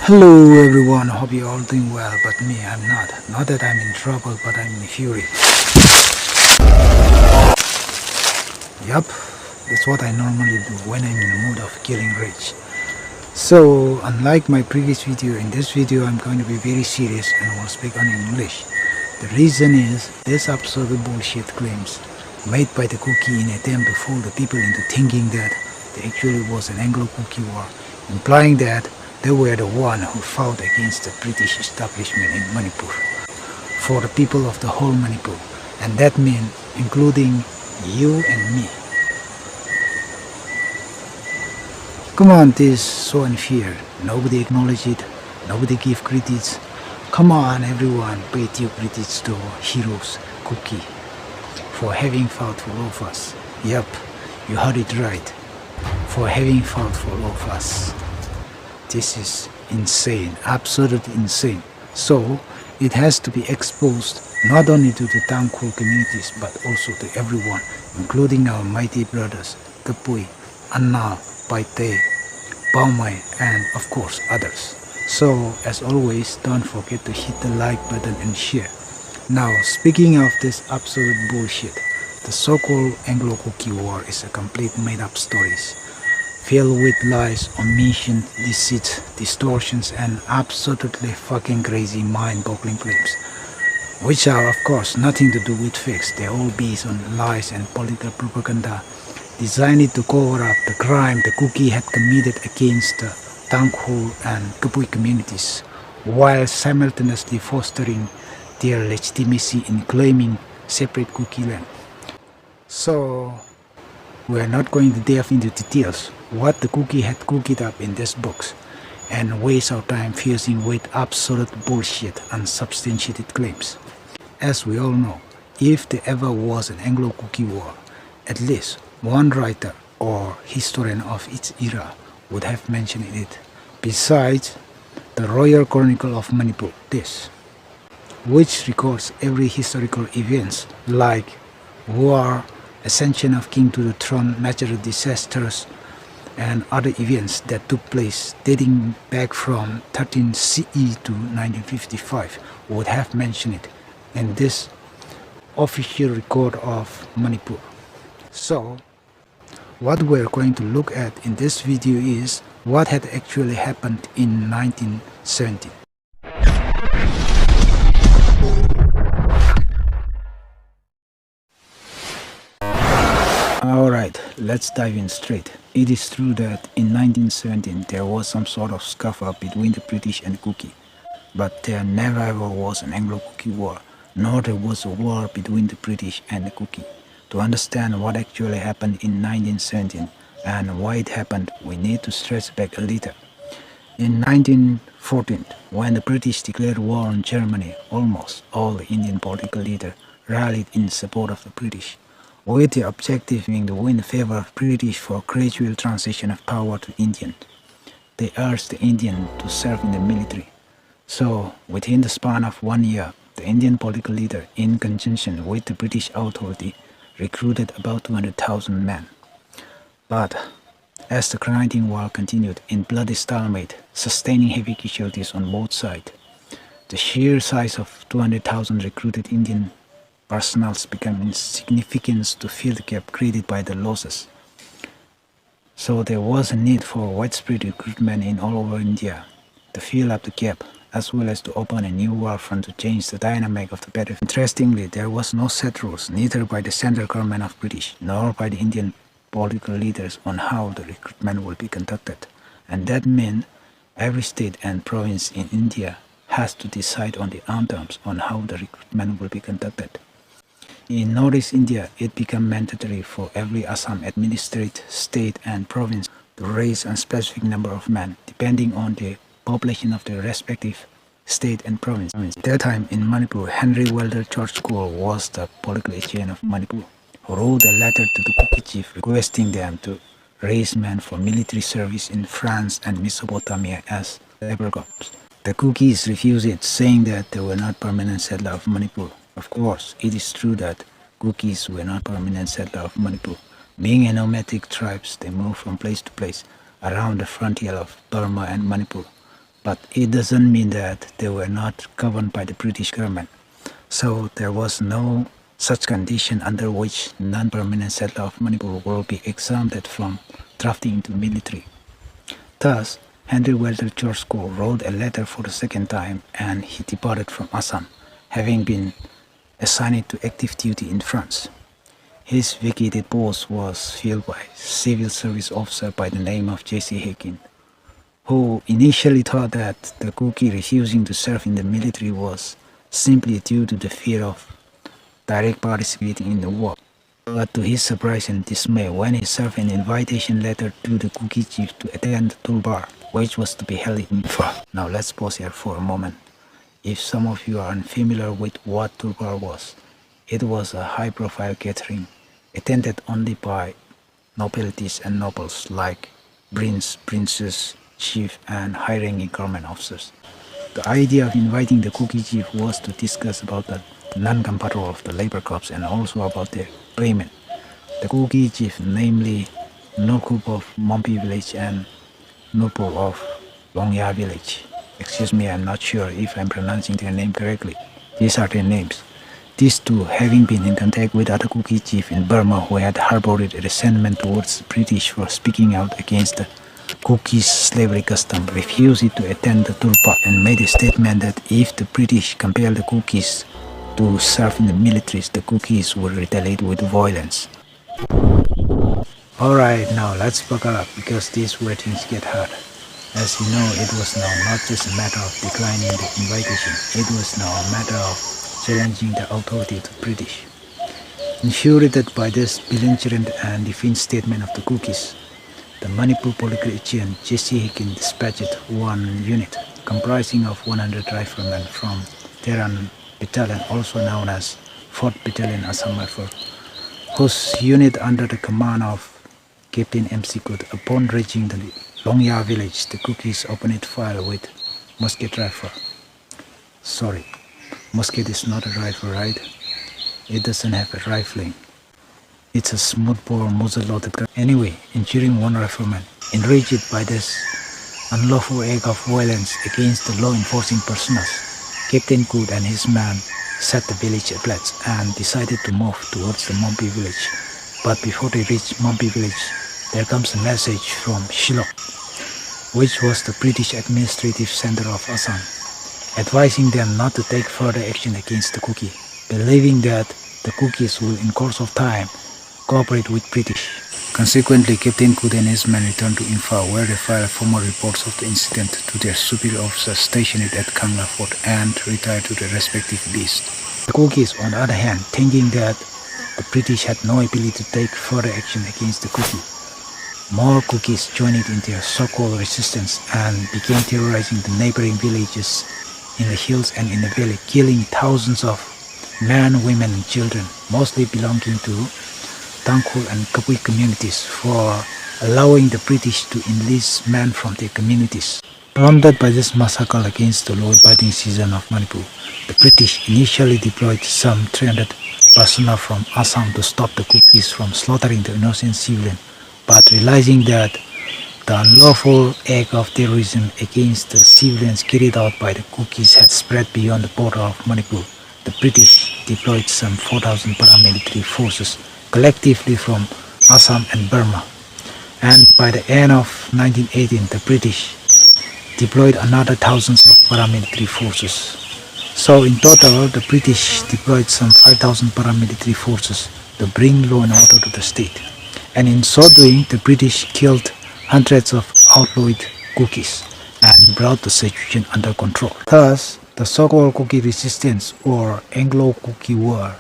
Hello everyone, hope you're all doing well, but me, I'm not. Not that I'm in trouble, but I'm in a fury. Yup, that's what I normally do when I'm in the mood of killing rage. So, unlike my previous video, in this video I'm going to be very serious and will speak on English. The reason is, this absurd bullshit claims made by the Kuki in attempt to fool the people into thinking that there actually was an Anglo-Kuki War, implying that they were the one who fought against the British establishment in Manipur for the people of the whole Manipur, and that means including you and me. Come on, this is so unfair. Nobody acknowledge it, nobody give credits. Come on everyone, pay due credits to our heroes, Kuki, for having fought for all of us. Yup, you heard it right, for having fought for all of us. This is insane, absolutely insane. So, it has to be exposed not only to the Tangkhul communities but also to everyone, including our mighty brothers, Kapui, Anna, Paite, Baumai, and of course others. So, as always, don't forget to hit the like button and share. Now, speaking of this absolute bullshit, the so-called Anglo-Kuki War is a complete made-up stories, filled with lies, omission, deceit, distortions, and absolutely fucking crazy mind-boggling claims, which are of course nothing to do with facts. They're all based on lies and political propaganda designed to cover up the crime the Kuki had committed against the Tangkhul and Kapui communities, while simultaneously fostering their legitimacy in claiming separate Kuki land. So, we're not going to delve into details what the Kuki had cooked up in this books and waste our time fusing with absolute bullshit and unsubstantiated claims. As we all know, if there ever was an Anglo-Kuki War, at least one writer or historian of its era would have mentioned it, besides the Royal Chronicle of Manipur, which records every historical events like war, ascension of king to the throne, natural disasters, and other events that took place dating back from 13 CE to 1955 would have mentioned it in this official record of Manipur. So, what we're going to look at in this video is what had actually happened in 1917. Alright, let's dive in straight. It is true that in 1917 there was some sort of scuffle between the British and Kuki, but there never ever was an Anglo-Kuki War, nor there was a war between the British and the Kuki. To understand what actually happened in 1917 and why it happened, we need to stretch back a little. In 1914, when the British declared war on Germany, almost all the Indian political leaders rallied in support of the British, with the objective being to win the favor of British for gradual transition of power to Indian. They urged the Indian to serve in the military. So, within the span of 1 year, the Indian political leader, in conjunction with the British authority, recruited about 200,000 men. But, as the grinding war continued in bloody stalemate, sustaining heavy casualties on both sides, the sheer size of 200,000 recruited Indian personnel became insignificant to fill the gap created by the losses. So there was a need for widespread recruitment in all over India to fill up the gap, as well as to open a new war front to change the dynamic of the battle. Interestingly, there was no set rules, neither by the central government of British nor by the Indian political leaders on how the recruitment will be conducted. And that meant every state and province in India has to decide on their own terms on how the recruitment will be conducted. In Northeast India, it became mandatory for every Assam administrated state and province to raise a specific number of men, depending on the population of their respective state and province. At that time in Manipur, Henry Welder George Cole was the political agent of Manipur, who wrote a letter to the Kuki chief requesting them to raise men for military service in France and Mesopotamia as labor corps. The Kukis refused it, saying that they were not permanent settlers of Manipur. Of course, it is true that Kukis were not permanent settlers of Manipur. Being a nomadic tribes, they moved from place to place around the frontier of Burma and Manipur. but it doesn't mean that they were not governed by the British government. So there was no such condition under which non-permanent settler of Manipur will be exempted from drafting into military. Thus, Henry Walter George Cole wrote a letter for the second time, and he departed from Assam, having been assigned to active duty in France. His vacated post was filled by a civil service officer by the name of J.C. Hakin, who initially thought that the Kuki refusing to serve in the military was simply due to the fear of direct participating in the war. But to his surprise and dismay, when he served an invitation letter to the Kuki chief to attend the Durbar, which was to be held in Imphal. Now let's pause here for a moment. If some of you are unfamiliar with what Durbar was, it was a high-profile gathering attended only by nobilities and nobles like prince, princess, chief, and high-ranking government officers. The idea of inviting the Kuki chief was to discuss about the non-control of the labor corps and also about their payment. The Kuki chief, namely Nurkup of Mompi village and Nurpur of Longya village. Excuse me, I'm not sure if I'm pronouncing their name correctly. These are their names. These two, having been in contact with other Kuki chief in Burma who had harbored a resentment towards the British for speaking out against the Kukis slavery custom, refused to attend the Durbar and made a statement that if the British compelled the Kukis to serve in the militaries, the Kukis would retaliate with violence. Alright, now let's buckle up because these where things get hard. As you know, it was now not just a matter of declining the invitation, it was now a matter of challenging the authority of the British. Infuriated by this belligerent and defiant statement of the Kukis, the Manipur Political Agent J.C. Hakin dispatched one unit comprising of 100 riflemen from Tehran Battalion, also known as 4th Battalion Assam Rifle, whose unit under the command of Captain M.C. Good. Upon reaching the Longya village, the Kukis opened fire with musket rifle. Sorry, musket is not a rifle, right? It doesn't have a rifling. It's a smoothbore muzzle-loaded gun. Anyway, injuring one rifleman. Enraged by this unlawful act of violence against the law-enforcing personnel, Captain Good and his men set the village ablaze and decided to move towards the Mompi village. But before they reach Mompi village, there comes a message from Shillong, which was the British administrative center of Assam, advising them not to take further action against the Kuki, believing that the Kukis will in course of time cooperate with British. Consequently, Captain Good and his men returned to Imphal, where they filed formal reports of the incident to their superior officers stationed at Kangla Fort and retired to their respective beasts. The Kukis, on the other hand, thinking that the British had no ability to take further action against the Kuki, more Kukis joined in their so-called resistance and began terrorizing the neighboring villages in the hills and in the valley, killing thousands of men, women, and children, mostly belonging to Tangkhul and Kapui communities, for allowing the British to enlist men from their communities. Prompted by this massacre against the law-abiding citizens of Manipur, the British initially deployed some 300 personnel from Assam to stop the Kukis from slaughtering the innocent civilians. But realizing that the unlawful act of terrorism against the civilians carried out by the Kukis had spread beyond the border of Manipur, the British deployed some 4,000 paramilitary forces collectively from Assam and Burma. And by the end of 1918, the British deployed another thousands of paramilitary forces. So in total, the British deployed some 5,000 paramilitary forces to bring law and order to the state. And in so doing, the British killed hundreds of outlawed Kukis and brought the situation under control. Thus, the so-called Kuki resistance, or Anglo-Kuki War,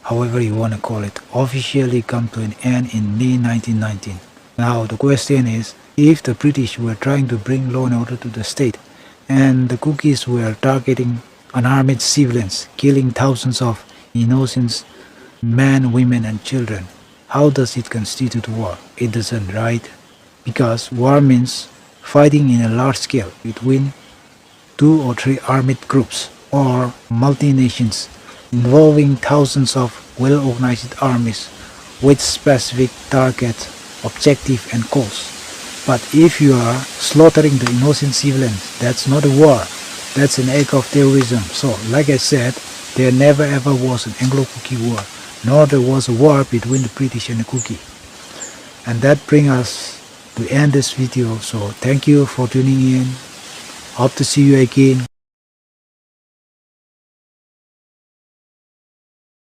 however you want to call it, officially come to an end in May 1919. Now the question is, if the British were trying to bring law and order to the state, and the Kukis were targeting unarmed civilians, killing thousands of innocent men, women, and children, how does it constitute war? It doesn't, right? Because war means fighting in a large scale between 2 or 3 armed groups or multinations involving thousands of well-organized armies with specific target, objective, and goals. But if you are slaughtering the innocent civilians, that's not a war. That's an act of terrorism. So, like I said, there never ever was an Anglo-Kuki War, nor there was a war between the British and the Kuki. And that brings us to end this video. So thank you for tuning in. Hope to see you again.